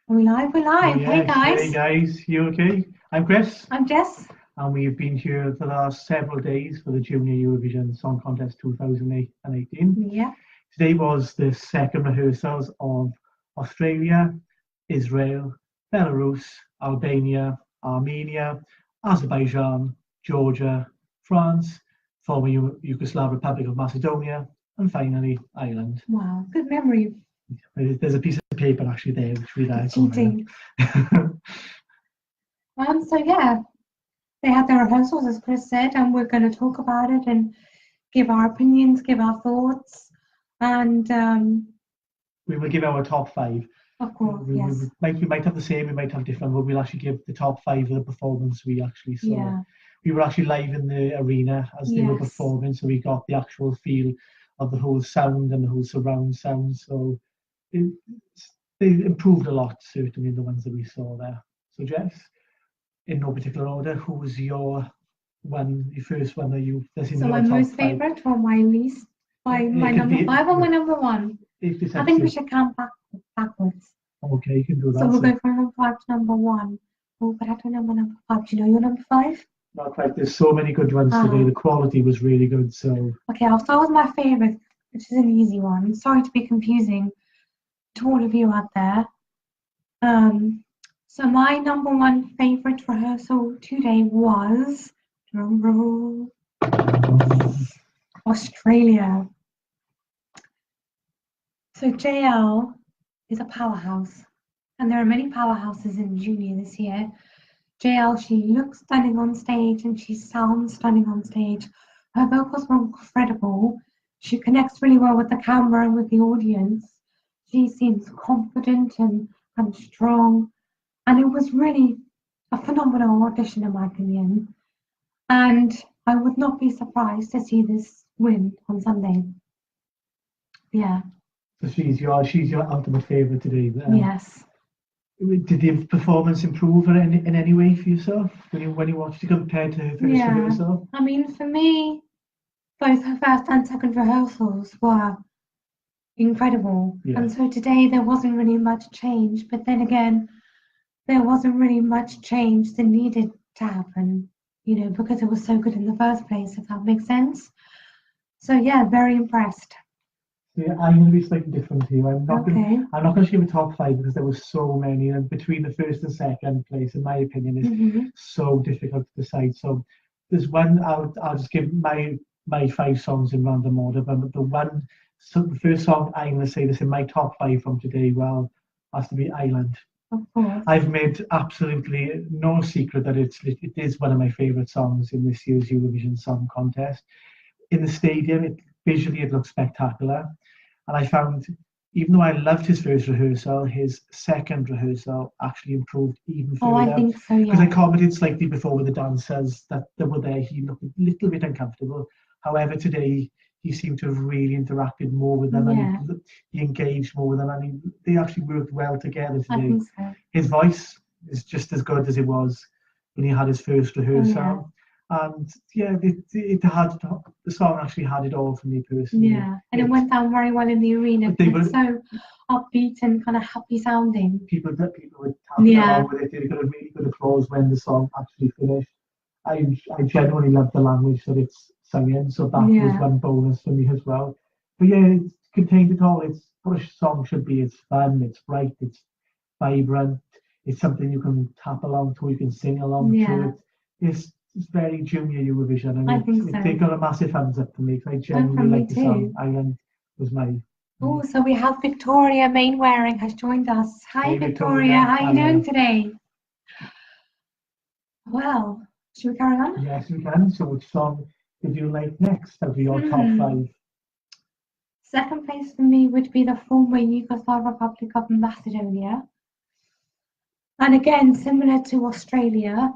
Are we live? We're live. Hey Yes, hey guys. guys, you okay? I'm Chris, I'm Jess. and we've been here for the last several days for the Junior Eurovision Song Contest 2018. Yeah. Today was the second rehearsals of Australia, Israel, Belarus, Albania, Armenia, Azerbaijan, Georgia, France, former Yugoslav Republic of Macedonia, and finally Ireland. Wow. Good memory. There's a piece of paper actually there which we like. Cheating. So yeah, they had their rehearsals, as Chris said, and we're going to talk about it and give our opinions, give our thoughts, and we will give our top five. of course, yes. We might have the same, we might have different, but we'll actually give the top five of the performance we actually saw. Yeah. We were actually live in the arena as they were performing, so we got the actual feel of the whole sound and the whole surround sound. So they improved a lot, certainly, the ones that we saw there. So Jess, in no particular order, who was your first one that you? So my most favourite or my least? My number five or my number one? I think we should count backwards. Okay, you can do that. So we'll go from number five to number one. Oh, but I don't know my number five. Do you know your number five? Not quite. There's so many good ones today. The quality was really good. So okay, I'll start with my favourite, which is an easy one. Sorry to be confusing to all of you out there. So my number one favourite rehearsal today was Australia. So JL is a powerhouse, and there are many powerhouses in junior this year. JL, she looks stunning on stage and she sounds stunning on stage. Her vocals were incredible. She connects really well with the camera and with the audience. She seems confident and strong. And it was really a phenomenal audition, in my opinion. And I would not be surprised to see this win on Sunday. Yeah. So she's your ultimate favourite today. Yes. Did the performance improve in any way for yourself when you watched it compared to her first rehearsal? I mean, for me, both her first and second rehearsals were incredible. Yeah. And so today there wasn't really much change. But then again, there wasn't really much change that needed to happen, because it was so good in the first place, if that makes sense. So yeah, very impressed. Yeah, I'm going to be slightly different here. I'm not going to give a top five because there were so many, and between the first and second place, in my opinion, is so difficult to decide. So there's one. I'll just give my five songs in random order. But the first song I'm going to say this in my top five from today. Well, has to be Island. Of course. I've made absolutely no secret that it is one of my favourite songs in this year's Eurovision Song Contest. In the stadium, visually it looks spectacular. And I found, even though I loved his first rehearsal, his second rehearsal actually improved even further. Oh, I think so, yeah. Because I commented slightly before with the dancers that were there, he looked a little bit uncomfortable. However, today, he seemed to have really interacted more with them, and he engaged more with them, and they actually worked well together today. I think so. His voice is just as good as it was when he had his first rehearsal. Oh, yeah. And yeah, the song actually had it all for me personally. Yeah, and it went down very well in the arena. They were so upbeat and kind of happy sounding. People were tapping along with it. They got a really good applause when the song actually finished. I genuinely loved the language that it's sung in, so that was one bonus for me as well. But yeah, it contained it all. It's what a song should be. It's fun, it's bright, it's vibrant. It's something you can tap along to, you can sing along to it. It's very junior Eurovision. I think so. They got a massive thumbs up for me because I genuinely like the song. Island was my. Oh, so we have Victoria Mainwaring has joined us. Hi, Victoria. How are you doing today? Well, should we carry on? Yes, we can. So which song did you like next of your top five? Second place for me would be the former Yugoslav Republic of Macedonia. And again, similar to Australia,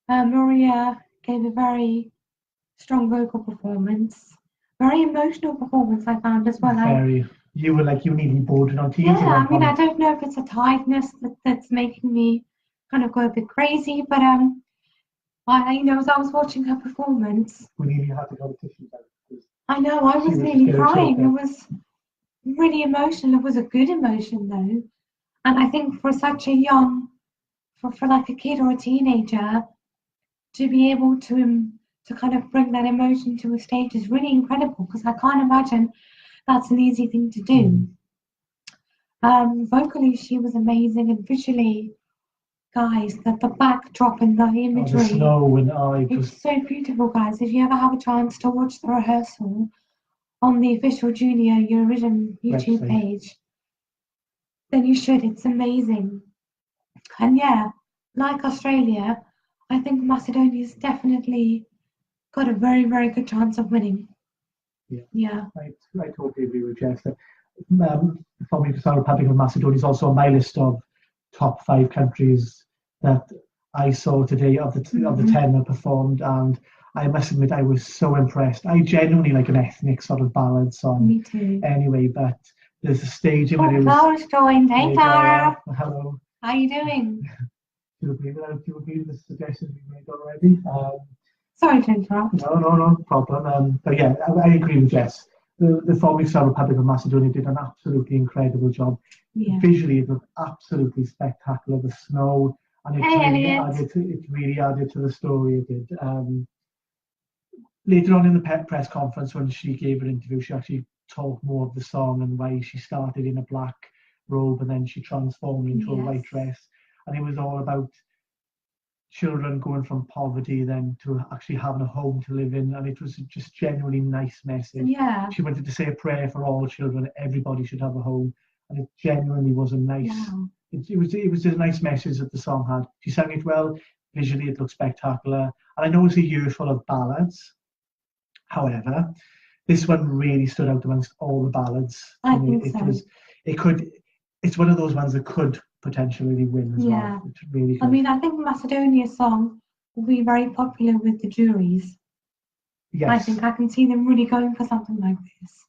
Maria gave a very strong vocal performance, very emotional performance, I found as well. You were like, you nearly bordered on tears. Yeah, I mean, I don't know if it's a tiredness that's making me kind of go a bit crazy, but as I was watching her performance, we nearly had to go to tissues. I know, I was nearly crying. It was really emotional. It was a good emotion though. And I think for such a young, for like a kid or a teenager, to be able to kind of bring that emotion to a stage is really incredible, because I can't imagine that's an easy thing to do. Vocally, she was amazing, and visually, guys, the backdrop and the imagery. The snow and it's so beautiful, guys. If you ever have a chance to watch the rehearsal on the official Junior Eurovision YouTube page, then you should. It's amazing. And yeah, like Australia, I think Macedonia's definitely got a very, very good chance of winning. Yeah. I totally agree with Jess. For me, the Republic of Macedonia is also on my list of top 5 countries that I saw today of the 10 that performed, and I must admit I was so impressed. I genuinely like an ethnic sort of ballad song. Me too. Anyway, but there's a stage in which Clara's joined. Hey, Clara. Hello. How are you doing? Do you agree with the suggestions we made already? Sorry to interrupt. No problem. But yeah, I agree with Jess. The Former Republic of Macedonia did an absolutely incredible job. Yeah. Visually, it looked absolutely spectacular. The snow, and it really added to the story. It did. Later on in the press conference, when she gave her interview, she actually talked more of the song and why she started in a black robe and then she transformed into a white dress, and it was all about children going from poverty then to actually having a home to live in, and it was just genuinely nice message. Yeah. She wanted to say a prayer for all children. Everybody should have a home, and it genuinely was a nice. Wow. It was a nice message that the song had. She sang it well. Visually, it looked spectacular, and I know it's a year full of ballads. However, this one really stood out amongst all the ballads. I think so. It's one of those ones that could potentially win as well. It's really good. I mean, I think Macedonia's song will be very popular with the juries. Yes. I think I can see them really going for something like this.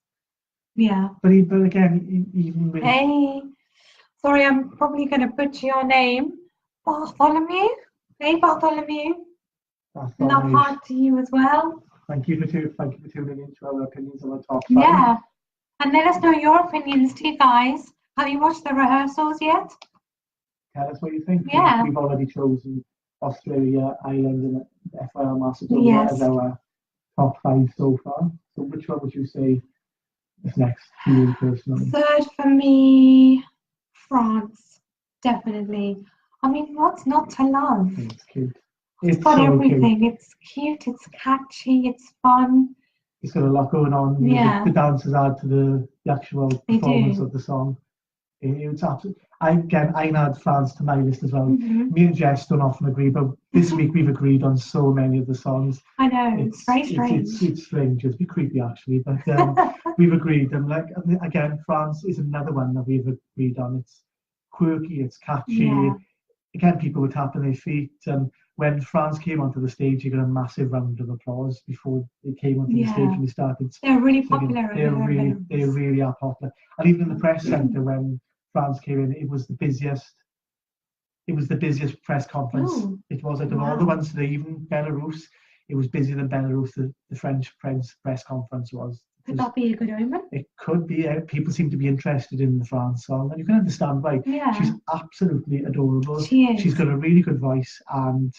Yeah. But again, even with... Hey, sorry, I'm probably going to butcher your name. Bartholomew? Hey, Bartholomew. Love heart to you as well. Thank you for tuning into our opinions on the top 5. Yeah. And let us know your opinions too, guys. Have you watched the rehearsals yet? Tell us what you think. Yeah. We've already chosen Australia, Ireland, and FYR Macedonia as our top 5 so far. So which one would you say is next for you personally? Third for me, France. Definitely. I mean, what's not to love? It's cute. It's got so everything. Cute. It's cute, it's catchy, it's fun. It's got a lot going on. Yeah. The dancers add to the actual performance of the song. It's absolutely. I add France to my list as well. Mm-hmm. Me and Jess don't often agree, but this week we've agreed on so many of the songs. I know, it's very strange. It's strange, it's a bit creepy actually, but we've agreed. And again, France is another one that we've agreed on. It's quirky, it's catchy. Yeah. Again, people were tapping their feet. When France came onto the stage, you got a massive round of applause before they came onto the stage and they started. They're really popular. They really are popular. And even in the press centre, when France came in, it was the busiest press conference. Oh, it was of all the ones today, even Belarus, it was busier than Belarus. The French press conference was. Could that be a good omen? It could be. People seem to be interested in the France song, and you can understand why. Yeah. She's absolutely adorable. She is. She's got a really good voice, and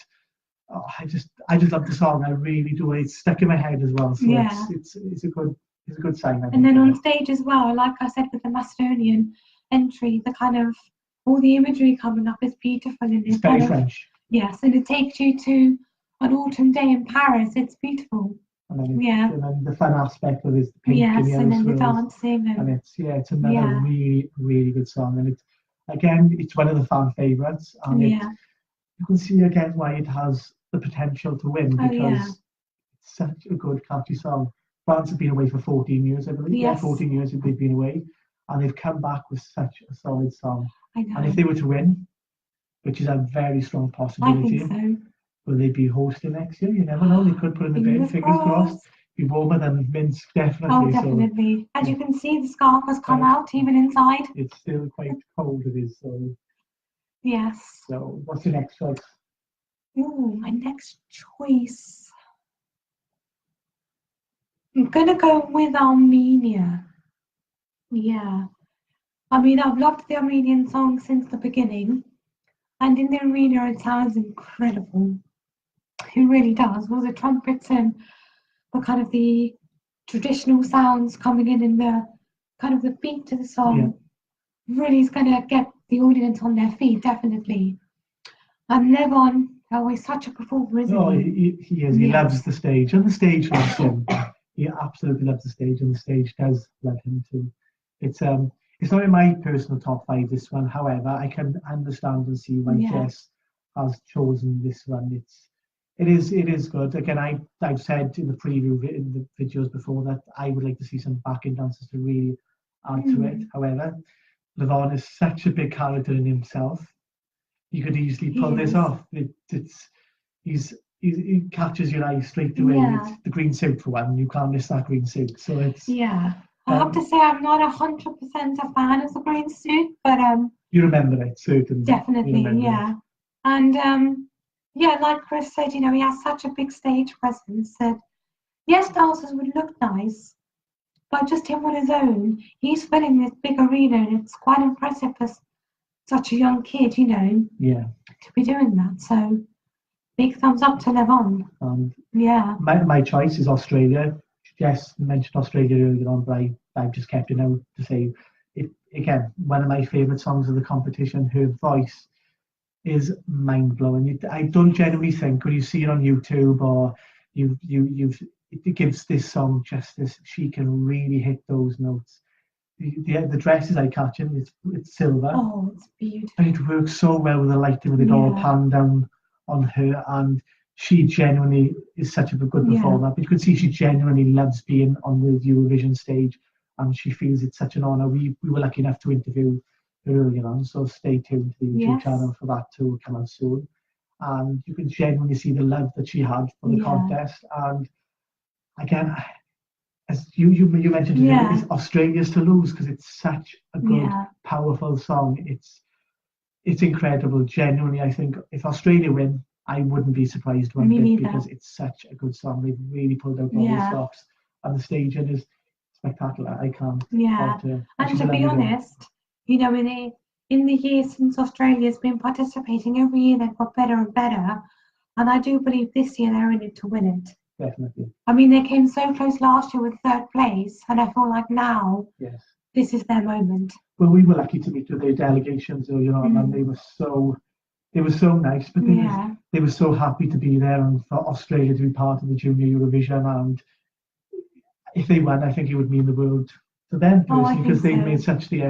I just love the song. I really do. It's stuck in my head as well. So it's a good sign. And then on stage as well, like I said with the Macedonian entry, the kind of all the imagery coming up is beautiful. And it's very French. Yes, and it takes you to an autumn day in Paris. It's beautiful. And then the fun aspect of it is the pink and yellow and then swirls. the dancing. And it's another really, really good song. And it's one of the fan favourites. And you can see again why it has the potential to win, because it's such a good, catchy song. France have been away for 14 years, I believe. Yes. 14 years that they've been away. And they've come back with such a solid song. I know. And if they were to win, which is a very strong possibility, I think so. Will they be hosting next year? You never know. They could put in the bid. Fingers crossed. Be warmer than Minsk, definitely. Oh, definitely. So, as you can see, the scarf has come out even inside. It's still quite cold. It is. So. Yes. So, what's your next choice? Ooh, my next choice. I'm gonna go with Armenia. Yeah. I mean, I've loved the Armenian song since the beginning, and in the arena it sounds incredible. It really does. All the trumpets and the kind of the traditional sounds coming in the kind of the beat to the song really is going to get the audience on their feet, definitely. And Levon, always such a performer, isn't he? He is. He loves the stage, and the stage loves him. He absolutely loves the stage, and the stage does love him too. It's not in my personal top 5, this one. However, I can understand and see why Jess has chosen this one. It is good. Again, I've said in the preview in the videos before that I would like to see some backing dancers to really add to it. However, Levon is such a big character in himself. He could easily pull this off. He catches your eye straight away. It's the green suit for one. You can't miss that green suit. So it's I have to say I'm not 100% a fan of the green suit, but you remember it certainly. Definitely, And like Chris said, he has such a big stage presence that yes, dancers would look nice, but just him on his own, he's filling this big arena, and it's quite impressive for such a young kid, to be doing that. So big thumbs up to Levon. My choice is Australia. Jess mentioned Australia earlier on, but I've just kept it out to say it again. One of my favourite songs of the competition. Her voice is mind blowing. I don't generally think when you see it on YouTube or it gives this song justice. She can really hit those notes. The dress is eye-catching. It's silver. Oh, it's beautiful. And it works so well with the lighting, with it all panned down on her, and she genuinely is such a good performer. But you can see she genuinely loves being on the Eurovision stage, and she feels it's such an honour. We were lucky enough to interview her earlier on, so stay tuned to the YouTube channel for that to come out soon. And you can genuinely see the love that she had for the contest. And again, as you mentioned, it's Australia's to lose because it's such a good, powerful song. It's incredible. Genuinely, I think if Australia win, I wouldn't be surprised one bit because it's such a good song. They've really pulled out all the stops, and the staging is spectacular. I can't. And to be honest, in the years since Australia's been participating, every year they've got better and better, and I do believe this year they're in it to win it. Definitely. I mean, they came so close last year with 3rd place, and I feel like now this is their moment. Well, we were lucky to meet with their delegations earlier on, and they were so nice, but they were so happy to be there and for Australia to be part of the Junior Eurovision. And if they won, I think it would mean the world to them personally, because they made such an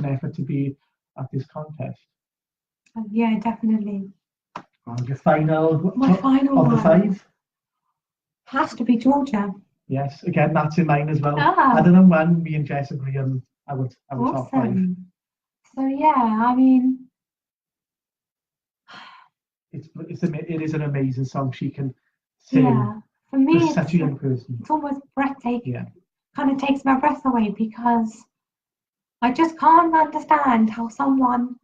effort to be at this contest. Yeah, definitely. And your final, my final of the 5 has to be Georgia. Yes, again, that's in mine as well. Other than one, me and Jess agree on our top 5. So I mean, it is an amazing song. She can sing. For me, it's such a young person. It's almost breathtaking. Kind of takes my breath away because I just can't understand how someone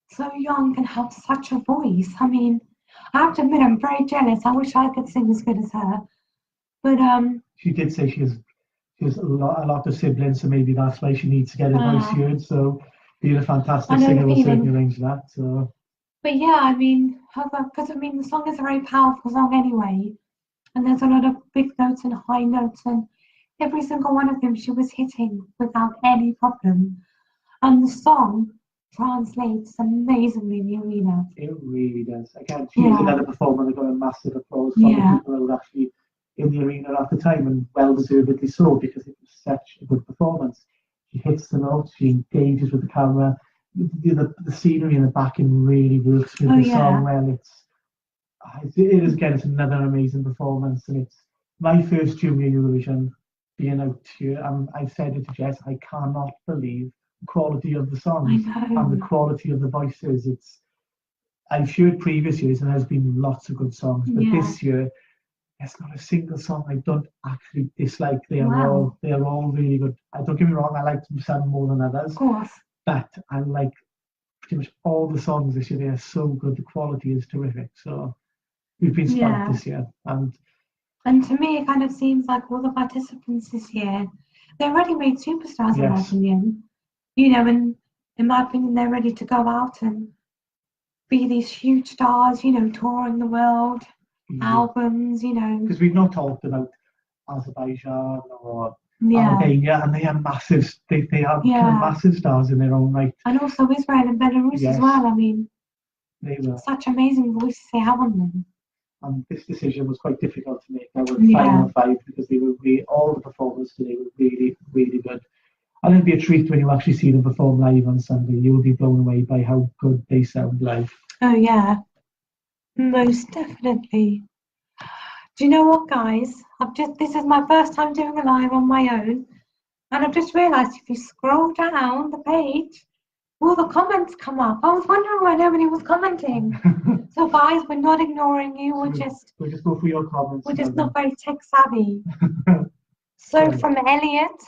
so young can have such a voice. I mean, I have to admit, I'm very jealous. I wish I could sing as good as her. But she did say she has a lot of siblings, so maybe that's why she needs to get her voice heard. So being a fantastic singer will certainly arrange that. So. But I mean, because the song is a very powerful song anyway, and there's a lot of big notes and high notes, and every single one of them she was hitting without any problem, and the song translates amazingly in the arena. It really does. Again, she's another performer that got a massive applause from the people who were actually in the arena at the time, and well deservedly so, because it was such a good performance. She hits the notes, she engages with the camera. The scenery in the backing really works with the song well. It's another amazing performance, and it's my first Junior Eurovision being out here. I've said it to Jess, I cannot believe the quality of the songs and the quality of the voices. I've heard previous years and there's been lots of good songs, but this year there's not a single song I don't actually dislike. They are all really good. Don't get me wrong, I like some more than others. Of course. But I like pretty much all the songs this year. They are so good. The quality is terrific. So we've been spoiled this year. And to me, it kind of seems like all the participants this year, they're ready-made superstars in my opinion. And in my opinion, they're ready to go out and be these huge stars, you know, touring the world, albums, you know. Because we've not talked about Azerbaijan or Albania, and they are massive. They have kind of massive stars in their own right. And also Israel and Belarus as well. I mean, they were such amazing voices they have on them. And this decision was quite difficult to make. Now with final five, because they were all the performers today were really, really good. And it'll be a treat when you actually see them perform live on Sunday. You'll be blown away by how good they sound live. Oh yeah, most definitely. Do you know what, guys? This is my first time doing a live on my own, and I've just realised if you scroll down the page, all the comments come up. I was wondering why nobody was commenting. So guys, we're not ignoring you. We'll just go for your comments. We're just not very tech savvy. So from Elliot,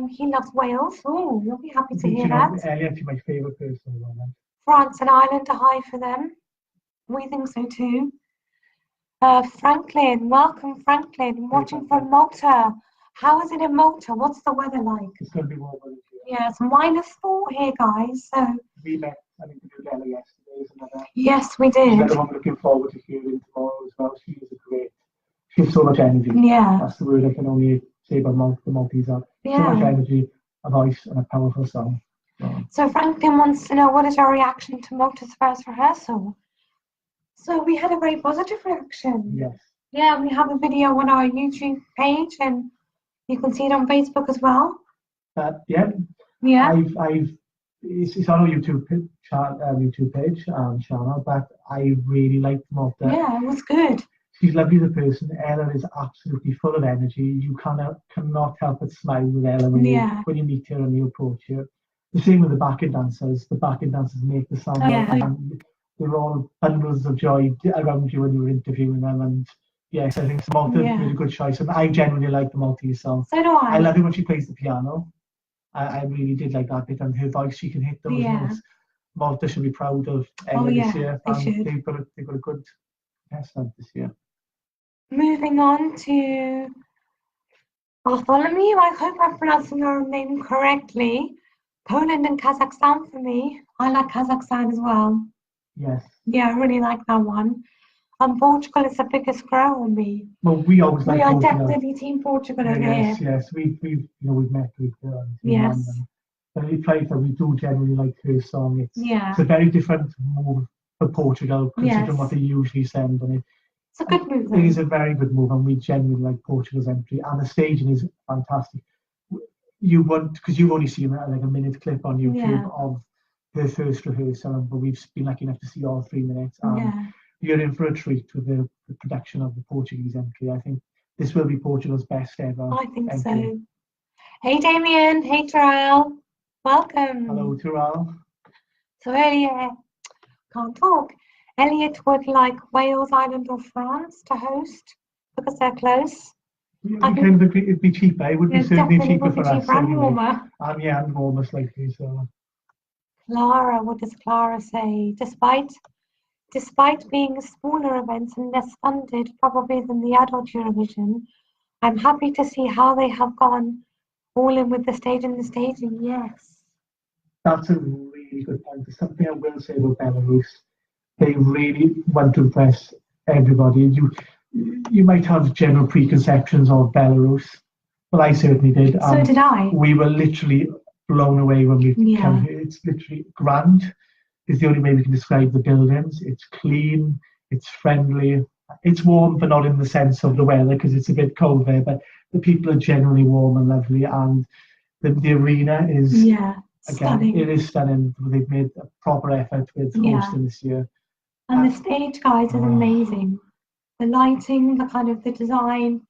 he loves Wales. Oh, you'll be happy to hear that. Elliot, you're my favourite person at the moment. France and Ireland are high for them. We think so too. Franklin, welcome Franklin. Watching from Malta. How is it in Malta? What's the weather like? It's going to be warmer this year. Yeah, it's -4 here, guys. So we met, I think, together yesterday, isn't it? Yes, we did. I'm looking forward to hearing tomorrow as well. She has so much energy. Yeah. That's the word I can only say about the Maltese are. So much energy, a voice, and a powerful song. So Franklin wants to know, what is your reaction to Malta's first rehearsal? So we had a very positive reaction. Yes. Yeah, we have a video on our YouTube page, and you can see it on Facebook as well. Yeah. It's on our YouTube page, channel, but I really liked Malta. Yeah, it was good. She's lovely as a person. Ella is absolutely full of energy. You cannot help but smile with Ella when you meet her and you approach her. The same with the backing dancers. The backing dancers make the sound. They're all bundles of joy around you when you were interviewing them. And yes, I think Malta was a good choice. And I genuinely like the Maltese song. So do I. I love it when she plays the piano. I really did like that bit, and her voice, she can hit those notes. Malta should be proud of Ella this year. They've got a good contestant this year. Moving on to Bartholomew. I hope I'm pronouncing your name correctly. Poland and Kazakhstan for me. I like Kazakhstan as well. Yes. Yeah, I really like that one. And Portugal is the biggest grow on me. Well, we always like Portugal. We are definitely Team Portugal over here. Yes. We've met with her. Yes. And we do generally like her song. It's a very different move for Portugal considering what they usually send. And it's a good move. It is a very good move, and we genuinely like Portugal's entry. And the staging is fantastic. Because you've only seen like a minute clip on YouTube of her first rehearsal, but we've been lucky enough to see all 3 minutes. You're in for a treat with the production of the Portuguese entry. I think this will be Portugal's best ever. I think so. Hey Damien, hey Terrell, welcome. Hello Terrell. So Elliot, can't talk. Elliot would like Wales, Ireland or France to host because they're close. It'd be cheaper. It would be certainly cheaper for us. And warmer. And warmer slightly. So. Clara, what does Clara say? Despite being smaller events and less funded probably than the adult Eurovision, I'm happy to see how they have gone all in with the stage and the staging. Yes. That's a really good point. There's something I will say about Belarus. They really want to impress everybody. You might have general preconceptions of Belarus, but I certainly did. So did I. We were literally blown away when we came here. It's literally grand. Is the only way we can describe the buildings. It's clean, it's friendly, it's warm, but not in the sense of the weather because it's a bit cold there. But the people are generally warm and lovely, and the arena is stunning. It is stunning. They've made a proper effort with hosting this year. And the stage, guys, is amazing. The lighting, the design.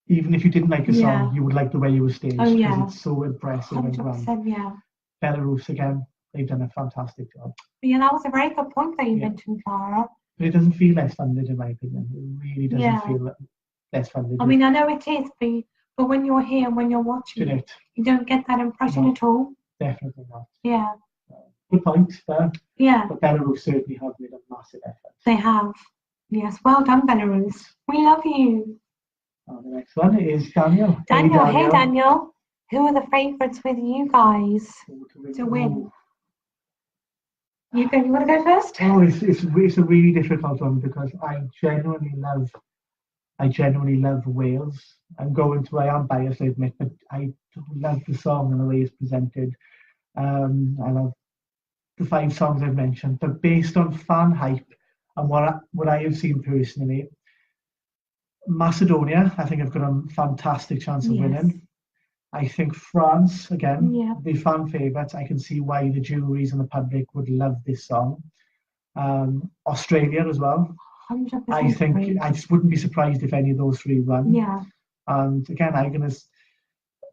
Even if you didn't like a song, you would like the way it was staged because it's so impressive 100%, and grand. Belarus again. They've done a fantastic job. Yeah, that was a very good point that you mentioned, Clara. But it doesn't feel less funded, in my opinion. It really doesn't feel less funded. I mean, I know it is, but when you're here and when you're watching it, you don't get that impression at all. Definitely not. Yeah. Good point there. Yeah. But Belarus certainly have made a massive effort. They have. Yes, well done, Belarus. We love you. The next one is Daniel. Hey, Daniel. Who are the favourites with you guys to win? You want to go first? Oh, it's a really difficult one because I genuinely love Wales. I am biased, I admit, but I love the song and the way it's presented. I love the 5 songs I've mentioned, but based on fan hype and what I have seen personally, Macedonia, I think I've got a fantastic chance of winning. I think France, again, the fan favourites. I can see why the juries and the public would love this song. Australia as well. 100%. I think I just wouldn't be surprised if any of those 3 won. Yeah. And again,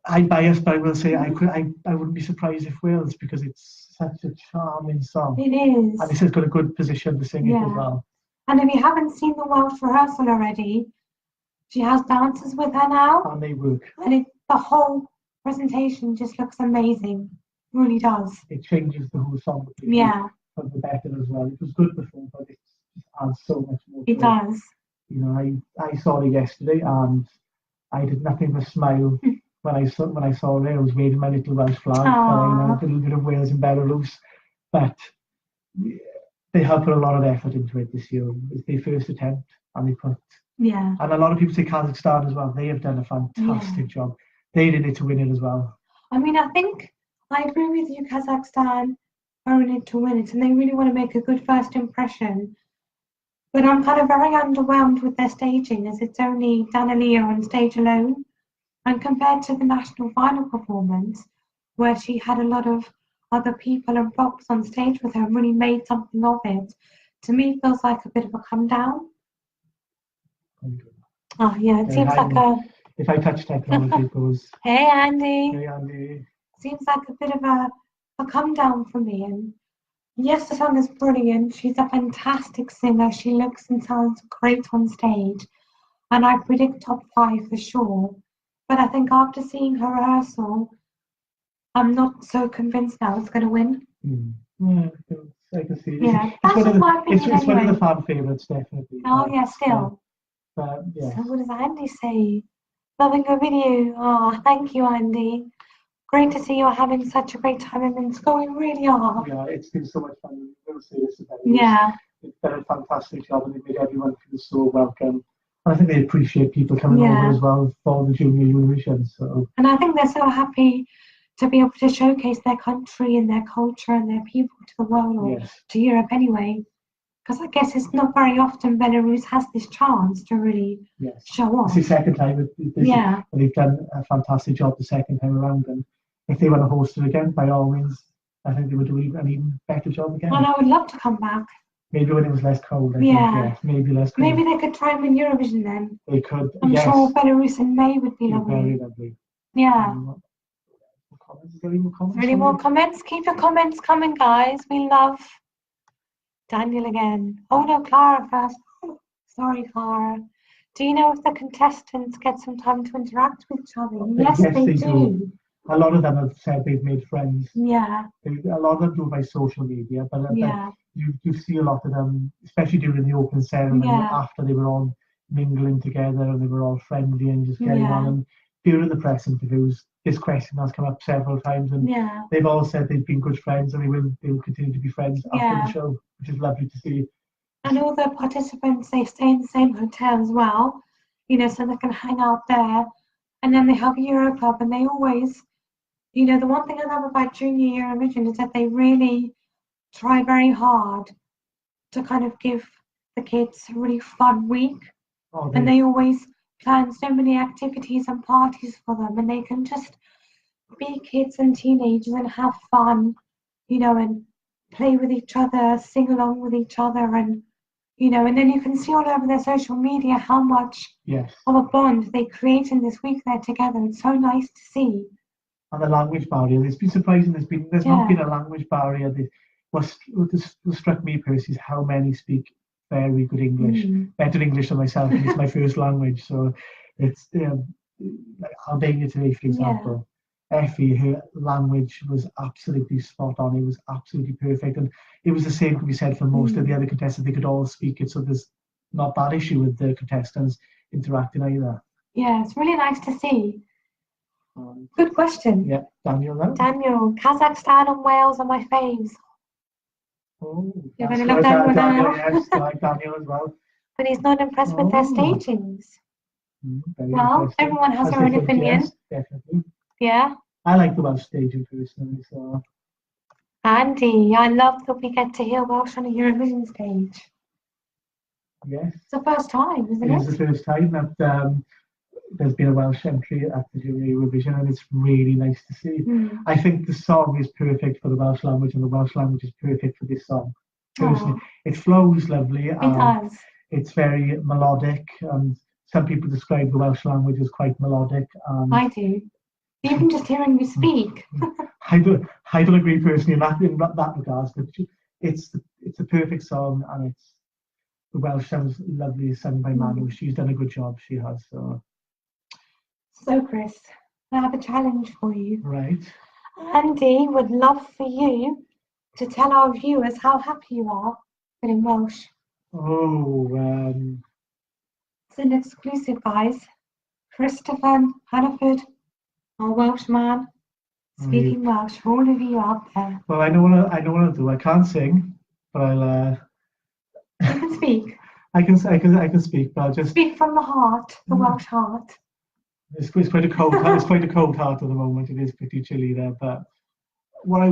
I'm biased, but I will say I wouldn't be surprised if Wales, because it's such a charming song. It is. And it's got a good position to sing it as well. And if you haven't seen the Welsh rehearsal already, she has dancers with her now. And they work. And the whole presentation just looks amazing. It really does. It changes the whole song. For the better as well. It was good before, but it just adds so much more. It does. You know, I saw it yesterday and I did nothing but smile when I saw it. I was waving my little Welsh flag. A little bit of Wales and Belarus. But they have put a lot of effort into it this year. It's their first attempt, and they put. And a lot of people say Kazakhstan as well. They have done a fantastic job. They did it to win it as well. I mean, I think I agree with you. Kazakhstan are in it to win it, and they really want to make a good first impression. But I'm kind of very underwhelmed with their staging, as it's only Danilia on stage alone. And compared to the national final performance, where she had a lot of other people and props on stage with her and really made something of it, to me feels like a bit of a come down. Oh yeah, it seems like a... If I touch technology, it goes... Hey Andy! Hey Andy! Seems like a bit of a come down for me. And yes, the song is brilliant. She's a fantastic singer. She looks and sounds great on stage. And I predict top 5 for sure. But I think after seeing her rehearsal, I'm not so convinced now it's going to win. Yeah, I can see. Yeah, that's just my opinion. It's one of the fan favourites, definitely. Oh, yeah, still. But, yeah. So what does Andy say? Loving your video. Oh, thank you, Andy. Great to see you having such a great time, and it's going really hard. Yeah, it's been so much fun. We'll say this about It's done a fantastic job, and they've made everyone feel so welcome. And I think they appreciate people coming over as well for the Junior Eurovision. So. And I think they're so happy to be able to showcase their country and their culture and their people to the world, or to Europe anyway. Because I guess it's not very often Belarus has this chance to really show off. It's the second time. They've done a fantastic job the second time around. And if they want to host it again, by all means, I think they would do an even better job again. And I would love to come back. Maybe when it was less cold. I think, maybe less cold. Maybe they could try and win Eurovision then. They could. I'm sure Belarus in May would be lovely. Very lovely. Yeah. Any more comments? Keep your comments coming, guys. We love Daniel again. Oh no, Clara first. Sorry, Clara. Do you know if the contestants get some time to interact with each other? Yes, they do. A lot of them have said they've made friends. Yeah. A lot of them do by social media, but you see a lot of them, especially during the open ceremony, after they were all mingling together and they were all friendly and just getting on. And during the press interviews, this question has come up several times, and they've all said they've been good friends and they will continue to be friends after the show, which is lovely to see. And all the participants, they stay in the same hotel as well, you know, so they can hang out there. And then they have Euro Club, and they always, you know, the one thing I love about Junior Eurovision is that they really try very hard to kind of give the kids a really fun week. And they always plan so many activities and parties for them, and they can just be kids and teenagers and have fun, you know, and play with each other, sing along with each other, and you know, and then you can see all over their social media how much of a bond they create in this week there together. It's so nice to see. And the language barrier, it's been surprising. There's not been a language barrier. What struck me personally is how many speak very good English, better English than myself, and it's my first language. So it's like Albania today, for example. Effie, her language was absolutely spot on. It was absolutely perfect, and it was the same could be said for most of the other contestants. They could all speak it, so there's not that issue with the contestants interacting either. Yeah, it's really nice to see. Good question. Yeah, Daniel. Daniel, Kazakhstan and Wales are my faves. Oh, You're that's going to look good. Daniel Daniel, now. yes, I like Daniel as well. But he's not impressed with their Oh. stagings. Very Well, interesting. everyone has As their own different, opinion. yes, definitely. Yeah. I like the Welsh staging personally, so Andy, I love that we get to hear Welsh on a Eurovision stage. yes. It's the first time, isn't It it? is the first time that there's been a Welsh entry at the Eurovision, and it's really nice to see. I think the song is perfect for the Welsh language, and the Welsh language is perfect for this song. Personally, it flows lovely. It does. It's very melodic, and some people describe the Welsh language as quite melodic. I do. Even just hearing you speak. I don't agree personally in that regards, but it's a perfect song, and the Welsh sounds lovely, sung by Manu. She's done a good job. She has. So, Chris, I have a challenge for you. Right. Andy would love for you to tell our viewers how happy you are, but in Welsh. Oh, It's an exclusive, guys. Christopher Hannaford, our Welsh man, speaking Welsh. All of you out there. Well, I know what I'll do. I can't sing, but I'll. You can speak. I can speak, but I'll just speak from the heart, the Welsh heart. It's quite a cold. It's quite a cold heart at the moment. It is pretty chilly there, but what I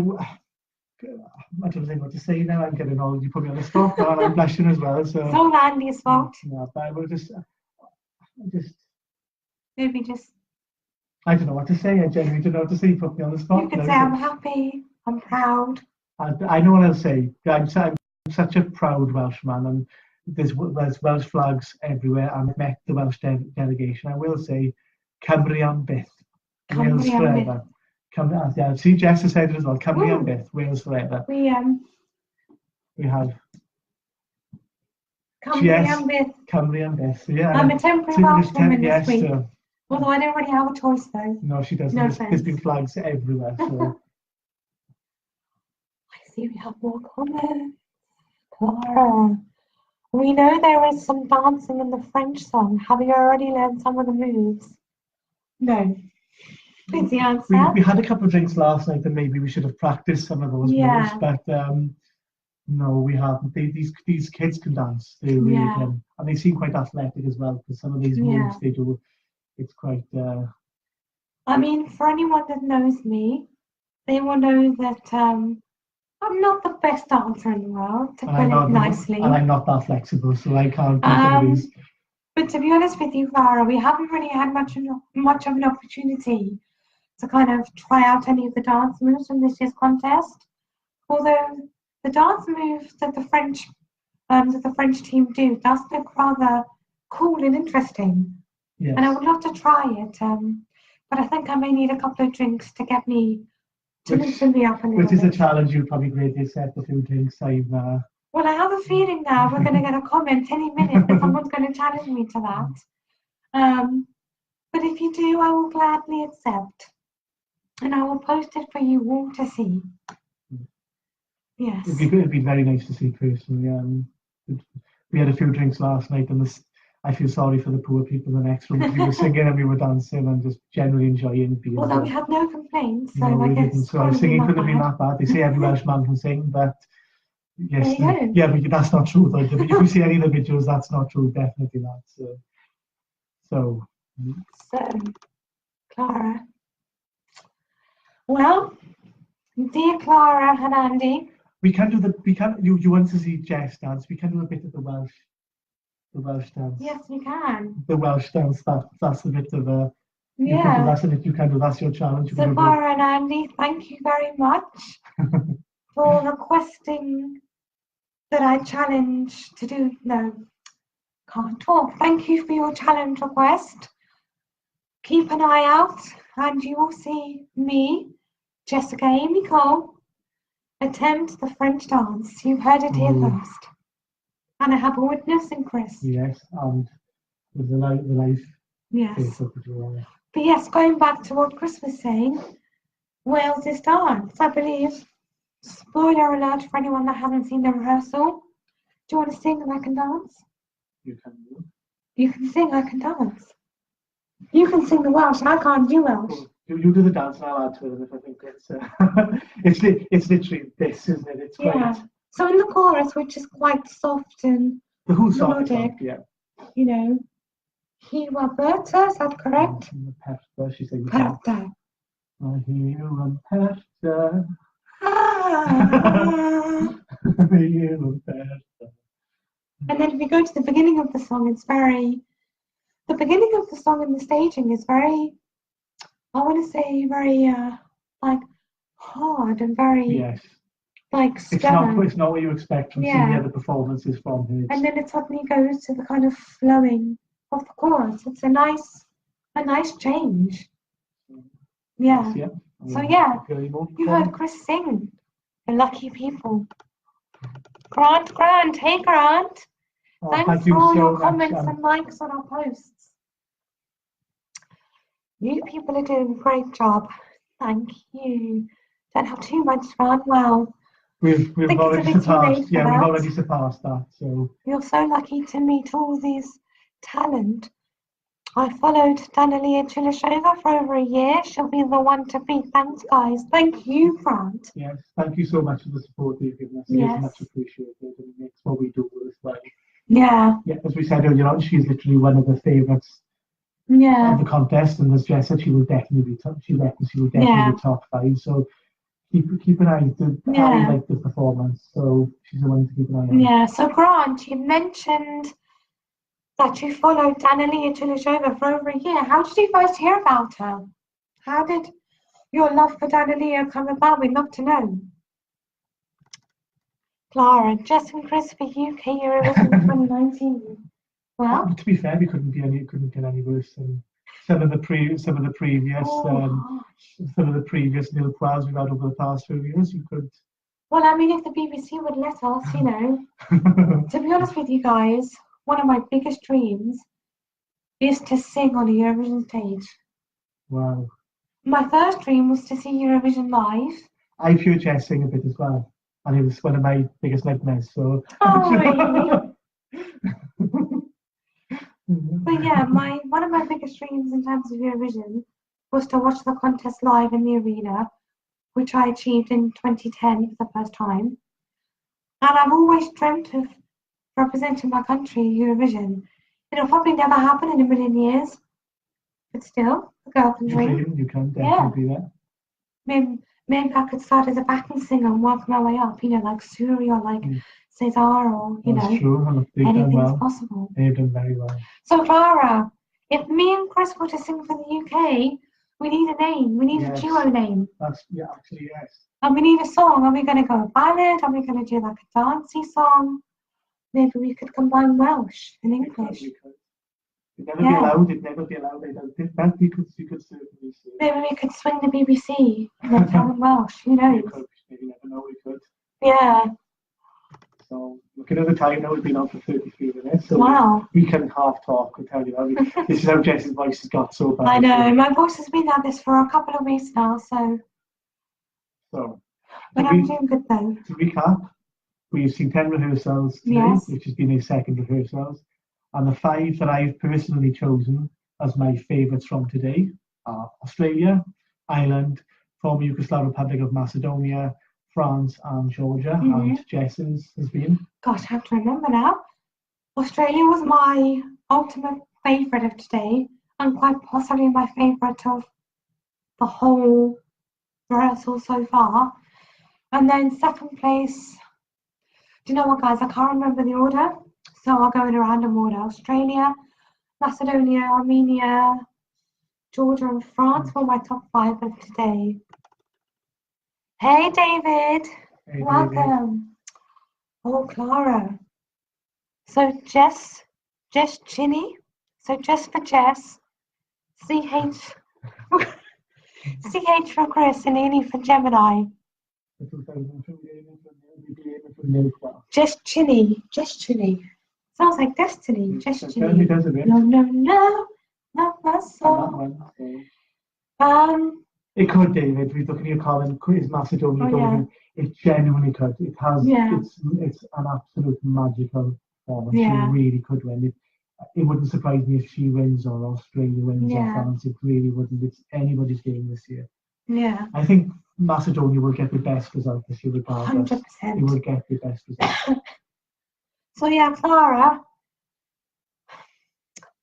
don't think what to say now. I'm getting old. You put me on the spot now, and I'm blushing as well. So it's all Andy's fault. Yeah, but I will just maybe just. I don't know what to say. I genuinely don't know what to say. You put me on the spot. You could say I'm happy. I'm proud. I know what I'll say. I'm such a proud Welshman, and there's Welsh flags everywhere. I've met the Welsh delegation. I will say, Cymru am byth, Wales forever. Yeah, see, Jess has said it as well. Cymru am byth, Wales forever. We have. Cymru am byth. Cymru am byth. Yeah. I'm a temporary Welsh woman this week. So, although I don't really have a choice though. No, she doesn't. No there's been flags everywhere. So. I see we have more comments. Clara. We know there is some dancing in the French song. Have you already learned some of the moves? No. Is the answer. We had a couple of drinks last night, and maybe we should have practiced some of those moves, but no, we haven't. These kids can dance. They really can, and they seem quite athletic as well. Because some of these moves they do, it's quite. I mean, for anyone that knows me, they will know that I'm not the best dancer in the world, to put it nicely. And I'm not that flexible, so I can't do some of these. But to be honest with you, Clara, we haven't really had much of an opportunity to kind of try out any of the dance moves from this year's contest. Although the dance moves that the French team do does look rather cool and interesting. Yes. And I would love to try it. But I think I may need a couple of drinks to get me to loosen me up a little bit. Which is a challenge you'll probably greatly accept a few drinks. Well, I have a feeling now we're going to get a comment any minute that someone's going to challenge me to that. But if you do, I will gladly accept. And I will post it for you all to see. Yes. It'd be very nice to see personally. We had a few drinks last night, and I feel sorry for the poor people in the next room. We were singing and we were dancing and just generally enjoying being there. Although we had no complaints, so no, I guess didn't. So singing couldn't have been that bad. They say every Welshman can sing, but yes, but that's not true though. If you see any of the videos, that's not true. Definitely not. So Clara. Well, dear Clara and Andy. You want to see Jess dance? We can do a bit of the Welsh dance. Yes, we can. The Welsh dance. That's a bit of a. You can do that, and if you can do that's your challenge. So Clara and Andy, thank you very much for requesting that I challenge to do. No, can't talk. Thank you for your challenge request. Keep an eye out, and you will see me, Jessica Amy Cole, attempt the French dance. You've heard it here first. And I have a witness in Chris. Yes, and with the life. Yes. But yes, going back to what Chris was saying, Wales is dance, I believe. Spoiler alert for anyone that hasn't seen the rehearsal. Do you want to sing and I can dance? You can do. You can sing, I can dance. You can sing the Welsh, I can't do Welsh. You do the dance and I'll add to it if I think it's it's literally this, isn't it? It's quite So in the chorus, which is quite soft and The whole song is melodic, soft, yeah. you know, he was better, is that correct? Perta, she said. Perta. I hear you, Perta. Ah. And then if we go to the beginning of the song, the beginning of the song and the staging is very, I want to say very, like, hard and very, yes. like, stern. It's not what you expect from seeing the other performances from her. And then it suddenly goes to the kind of flowing of the chorus. It's a nice change. Yeah. Yes, So you heard Chris sing. The lucky people. Grant, hey Grant. Thanks for all your comments and likes on our posts. You people are doing a great job. Thank you. Don't have too much fun. Wow. We've already surpassed. Yeah, we've already surpassed that. So you're so lucky to meet all these talent. I followed Danielia Chilashova for over a year. She'll be the one to beat. Thanks, guys. Thank you, Grant. Yes, thank you so much for the support you've given us. It is much appreciated, and it makes what we do as well. Yeah. Yeah, as we said earlier on, she's literally one of the favourites. Yeah. Of the contest, and as Jess said, she will definitely be top. She reckons she will definitely be top 5. So keep an eye to how you like the performance. So she's the one to keep an eye on. Yeah. So Grant, you mentioned that you followed Danielia Chilashova for over a year. How did you guys hear about her? How did your love for Danielia come about? We'd love to know. Clara, Jess and Chris for UK Eurovision 2019. Well, to be fair, we couldn't get any worse than some of the previous nil quals we've had over the past few years. You could. Well, I mean, if the BBC would let us, you know. To be honest with you guys, one of my biggest dreams is to sing on a Eurovision stage. Wow. My first dream was to see Eurovision live. I hear Jess sing a bit as well, and it was one of my biggest nightmares. So. Oh, really? But yeah, one of my biggest dreams in terms of Eurovision was to watch the contest live in the arena, which I achieved in 2010 for the first time. And I've always dreamt of representing my country in Eurovision. It'll probably never happen in a million years, but still, a girl can dream. You can definitely do that. Maybe I could start as a backing singer and work my way up, you know, like Suri or like Cesar or, you know. That's true. Anything's possible. They've done very well. So, Clara, if me and Chris were to sing for the UK, we need a name. We need a duo name. Actually, yes. And we need a song. Are we going to go ballad? Are we going to do like a dancey song? Maybe we could combine Welsh and English. It'd never be allowed. It'd never be allowed. I don't think that you could certainly see. Maybe we could swing the BBC and then tell them Welsh. Who knows? Maybe never know. We could. Yeah. So looking at the time now, we've been on for 33 minutes. So wow. We can half talk. I tell you that. This is how Jess's voice has got so bad. I know. My voice has been like this for a couple of weeks now. So. But I'm doing good though. To recap, we've seen 10 rehearsals today, which has been a second rehearsals. And the 5 that I've personally chosen as my favourites from today are Australia, Ireland, former Yugoslav Republic of Macedonia, France and Georgia, and Jess's has been. Gosh, I have to remember now. Australia was my ultimate favourite of today, and quite possibly my favourite of the whole rehearsal so far. And then second place, do you know what, guys? I can't remember the order. So I'll go in a random order. Australia, Macedonia, Armenia, Georgia and France were my top 5 of today. Hey David, welcome. Oh, Clara. So Jess Chinny. So Jess for Jess. CH for Chris and Eni for Gemini. Jess Chinny. Sounds like Destiny. Destiny. No, not my soul. It could, David. We're looking at your comment. Is Macedonia going? It genuinely could. It has. It's an absolute magical performance. She really could win. It wouldn't surprise me if she wins or Australia wins or France. It really wouldn't. It's anybody's game this year. Yeah. I think Macedonia will get the best result this year regardless. 100%. They will get the best result. So yeah, Clara,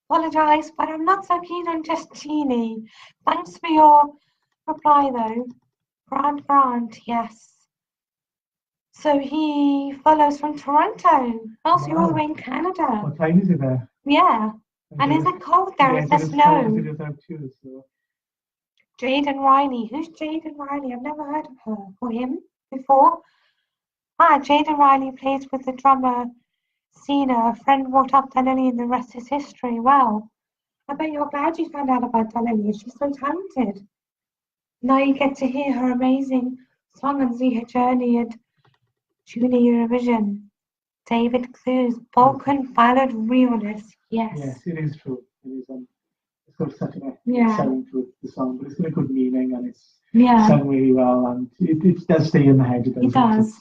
apologise, but I'm not so keen on just Genie. Thanks for your reply though. Grant, yes. So he follows from Toronto. Also, you're all the way in Canada. What time is it there? Yeah. And is it cold there? Yes, There's snow. It is out too, so. Jaden Riley. Who's Jaden Riley? I've never heard of her or him before. Jaden Riley plays with the drummer Sina. A friend brought up Donnelly and the rest is history. Well, I bet you're glad you found out about Donnelly. She's so talented. Now you get to hear her amazing song and see her journey at Junior Eurovision. David Clues, Balkan ballad realness. Yes. Yes, it is true. It is. It's got such an sound to the song, but it's got a good meaning and it's sung really well, and it does stay in the head. It does.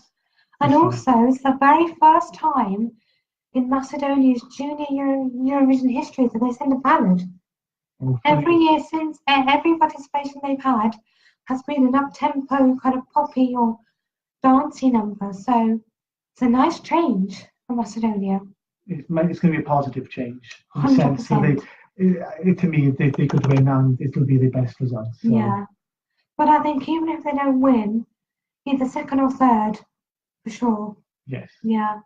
And also, it's the very first time in Macedonia's junior Eurovision history that they sing a ballad. Every year since, every participation they've had has been an up-tempo kind of poppy or dancey number. So it's a nice change for Macedonia. It's going to be a positive change in the sense that to me, they could win and it'll be the best result. So. Yeah, but I think even if they don't win, either second or third, for sure. Yes. Yeah.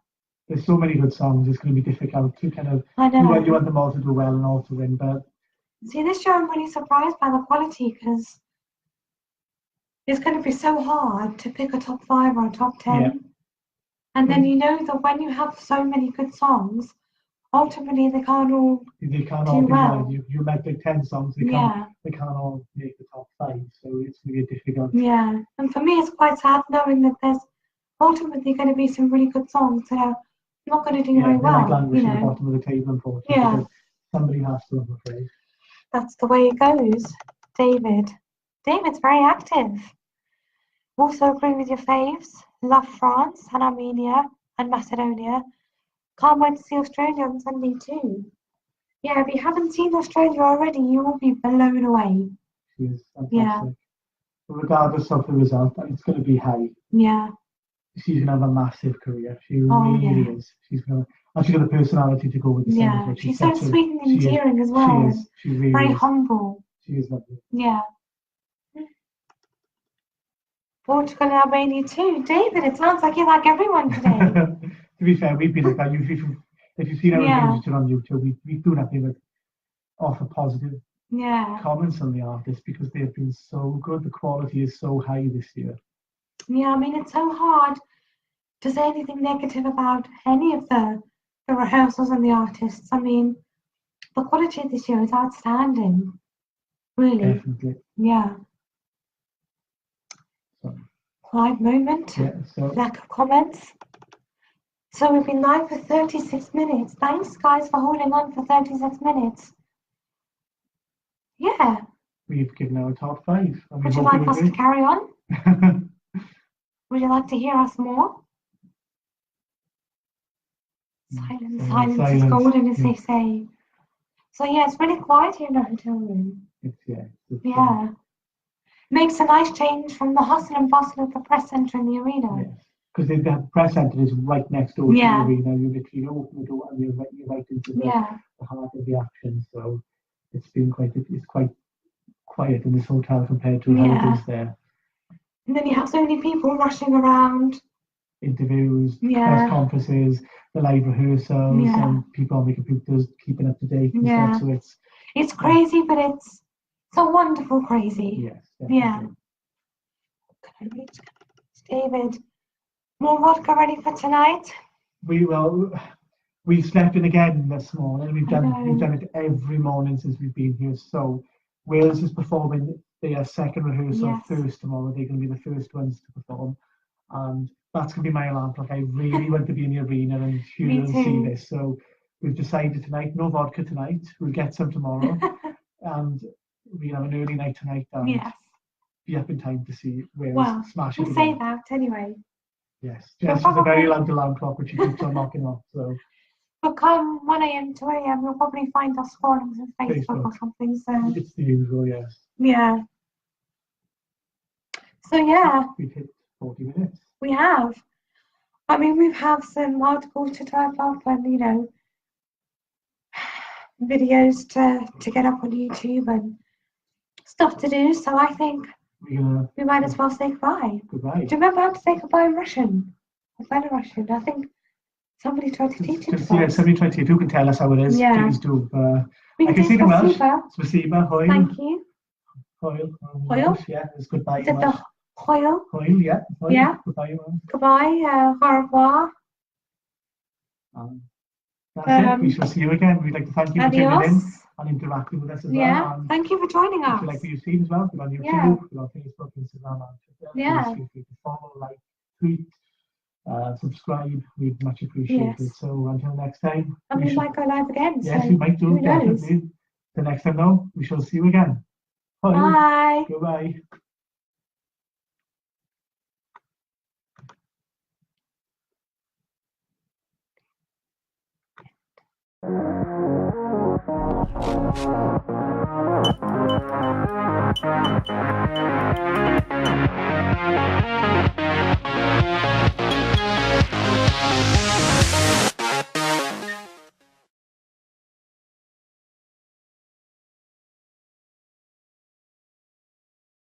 There's so many good songs. It's going to be difficult to kind of. I know. You want them all to do well and all to win, but. See, this year I'm really surprised by the quality because it's going to be so hard to pick a top 5 or a top 10. Yeah. And then you know that when you have so many good songs, ultimately they can't all do well. Well. You make like 10 songs, they can't all make the top 5, so it's going to be difficult. Yeah, and for me it's quite sad knowing that there's ultimately going to be some really good songs that are not going to do very well. Like languishing at the bottom of the table, unfortunately. Yeah. Somebody has to, I'm afraid. That's the way it goes. David's very active. Also agree with your faves. Love France and Armenia and Macedonia. Can't wait to see Australia on Sunday too. Yeah, if you haven't seen Australia already, you will be blown away. She is fantastic. Yeah. But regardless of the result, it's going to be high. Yeah. She's going to have a massive career. She really is. She's got the personality to go with the song. Yeah, she's so sweet and endearing as well. She is. She really very is. humble. She is lovely. Yeah. Portugal and Albania too. David, it sounds like you like everyone today. To be fair, we've been like that. If you've seen our videos on YouTube, we do nothing but offer positive comments on the artists because they've been so good. The quality is so high this year. Yeah, I mean, it's so hard to say anything negative about any of the rehearsals and the artists. I mean, the quality of this year is outstanding. Really. Definitely. Yeah. Quiet moment. Yeah, lack of comments. So we've been live for 36 minutes. Thanks, guys, for holding on for 36 minutes. Yeah. We've given our top 5. Would you like us to carry on? Would you like to hear us more? Silence is golden, as they say. So yeah, it's really quiet here in our hotel room. Yeah. Makes a nice change from the hustle and bustle of the press centre in the arena. Yes, because the press centre is right next door to the arena. You literally open the door and you're right into the heart of the action. So it's quite quiet in this hotel compared to how it is there. And then you have so many people rushing around. Interviews, press conferences, the live rehearsals, and people on the computers keeping up to date and stuff. So it's crazy, but it's a wonderful crazy. Yes. Definitely. Yeah. David, more vodka ready for tonight? We slept in again this morning. We've done it every morning since we've been here. So Wales is performing their second rehearsal first tomorrow. They're going to be the first ones to perform, and that's going to be my alarm clock. I really want to be in the arena and hear and see this. So we've decided tonight, no vodka tonight. We'll get some tomorrow, and we'll have an early night tonight. And be up in time to see Wales smash it again. We'll say that anyway. Yes, Jess has a very loud alarm clock which she keeps on knocking off. So. But come 1 a.m. to 2 a.m. you'll probably find us scrolling on Facebook or something. So it's the usual, yes. Yeah. So yeah, we've hit 40 minutes. we have. I mean, we have some articles to type up and, you know, videos to get up on YouTube and stuff to do. So I think we might as well say goodbye. Goodbye. Do you remember how to say goodbye in Russian? Or Belarusian? I think somebody tried to teach it to us. Yeah, somebody tried to. If you can tell us how it is, please do. I can see the Welsh. Spasiba, hwyl. Thank you. Hwyl. Hwyl. Yeah, it's goodbye. Is it the hwyl? Hwyl, yeah. Hwyl. Yeah. Goodbye. Goodbye. Au revoir. That's it. We shall see you again. We'd like to thank you for tuning in and interacting with us as well. Yeah, thank you for joining us. If you like what you've seen as well, we're on YouTube, we're on Facebook, Instagram, and Twitter. Yeah. Please feel free to follow, like, tweet, subscribe. We'd much appreciate it. So until next time. And we might go live again. Yes, we might do, definitely. The next time though, we shall see you again. Bye. Goodbye.